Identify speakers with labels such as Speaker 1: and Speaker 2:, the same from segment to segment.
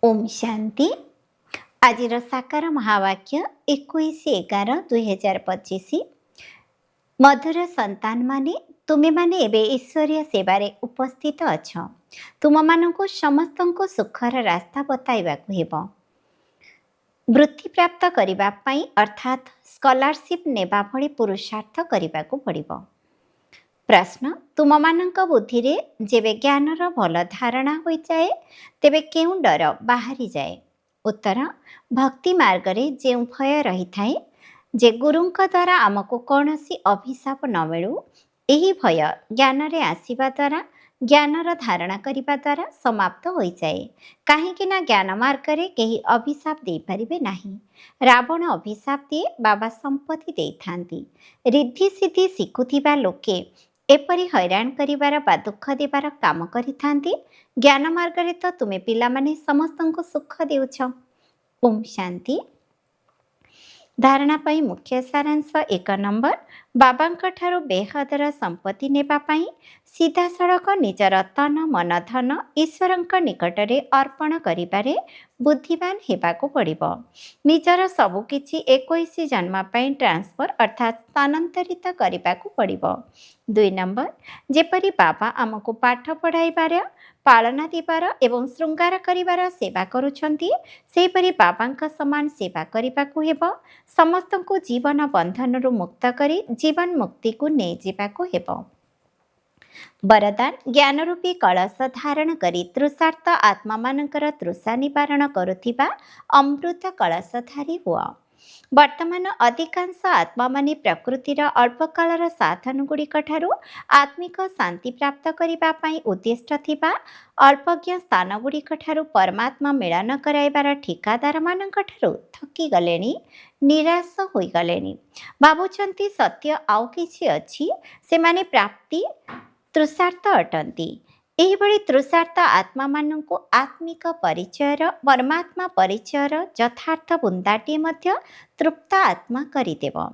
Speaker 1: ओम शांति। आज साकार महावाक्य 21/11/2025। मधुर संतान माने तुमे माने एबे ईश्वरीय सेवारे उपस्थित अछ। तुम मानकु समस्तंको सुखर रास्ता बताइबाकु हेबो। वृत्ति प्राप्त करिबा पई अर्थात स्कॉलरशिप नेबा भली पुरुषार्थ करिबाकु पड़िबो। प्रश्न, तुम मानक बुद्धि रे जेबे ज्ञानर भल धारणा होई जाए तेबे केउं डर बाहरी जाए? उत्तर, भक्ति मार्ग रे जेउं भय रही थाए जे गुरुंक द्वारा आमको कौनसी अभिशाप न मिलू, एही भय ज्ञान रे आसीबा द्वारा ज्ञानर धारणा करिबा द्वारा समाप्त होई जाए। काहेकि ना ज्ञान मार्ग रे केही अभिशाप दे परिबे नाही। रावण अभिशाप दिए, बाबा संपत्ति देई थांती। रिद्धि सिद्धि शिखुथिबा लोके एपरी हैरान करिबार बा दुख देबार काम करिथांती। ज्ञान मार्ग रे तो तुमे पिलामाने समस्तंको सुख देउछ। ओम शांति। धारणा पाई मुख्य सारांश 1 नंबर, बाबांक ठारो बेहदर संपत्ति नेबा पाई सीधा सड़क निजर तन मन धन ईश्वरंक निकटरे अर्पण करिबारे बुद्धिमान हेबाको पड़िबो। निजर सबु किछि 21 जन्म पाई ट्रांसफर अर्थात स्थानांतरित करिबाको पड़िबो। 2 नंबर, जेपरी बाबा आमको पाठ पढ़ाइबार पालना दिबार एवं श्रृंगार करिबार सेवा करुछंती, सेपरी बाबांक समान सेवा करिबाको हेबो। समस्तंको जीवन बंधनरु मुक्त करी जीवन मुक्ति को नै जिबाको हेबो। वरदान, ज्ञान रूपी कलश धारण करी तृषार्थ आत्मा मानकर तृषा निवारण करुथिबा अमृत कलशधारी हुआ। वर्तमान अधिकांश आत्मा माने प्रकृतिर अल्पकालर साधन गुड़िक ठारू आत्मिक शांति प्राप्त करिबा पाई उद्दिष्ट थिबा अल्पज्ञ स्थान गुड़िक ठारू परमात्मा मिलन कराइबार ठिकादार मानक ठारू थकी गलेनी, निराश होई गलेनी। भाबुछंती सत्य आउ किछि अछि, सेमाने प्राप्ति तृषार्थ अटंती। एहिभଳି तृषार्थ आत्मा मानଙ୍କୁ आत्मिक परिचयर परमात्मा परिचयर यथार्थ बुंदाटी मध्य तृप्त आत्मा करिदेव।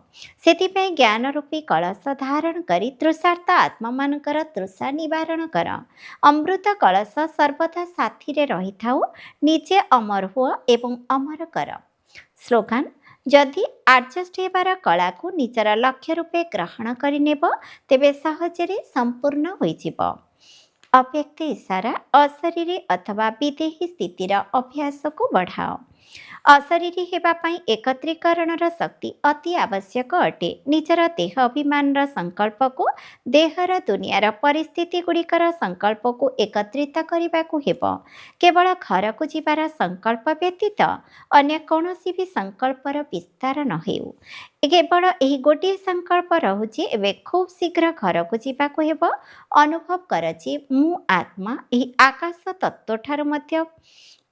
Speaker 1: सेथिପାଇଁ ज्ञान रूपी कलश धारण करी तृषार्थ आत्मा मानकर तृषा निवारण कर। अमृत कलश सर्वदा साथी रे रही थाउ, निजे अमर हुआ एवं अमर कर। स्लोगान, जदि आडजस्ट हेबार कला को निजर लक्ष्य रूपे ग्रहण करिनेब तेबे सहजरे संपूर्ण होइजिब। अव्यक्त इशारा, अशरीरी अथवा विदेही स्थितिर अभ्यास को बढ़ाओ। अशरीरी हेबा पाई एकत्रीकरणर शक्ति अति आवश्यक अटे। निजर देह अभिमानर संकल्प को देहर दुनियार परिस्थिति गुड़िकर संकल्प को एकत्रित करिबाकु हेबो। केवल घर को जीवार संकल्प व्यतीत अन्य कौनसी भी संकल्पर विस्तार न हेउ। केवल यही गोटे संकल्प रहुछि, एबे खूब शीघ्र घर को जीवाकु हेबो। अनुभव कर जे मु आत्मा यही आकाश तत्व ठारू मध्य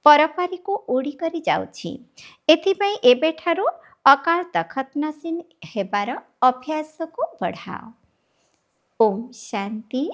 Speaker 1: परपारी को उड़ी करी जाउछि। एथिପାଇଁ एबेठारू अकाल तखत नसीन हेबार अभ्यास को बढ़ाओ। ओम शांति।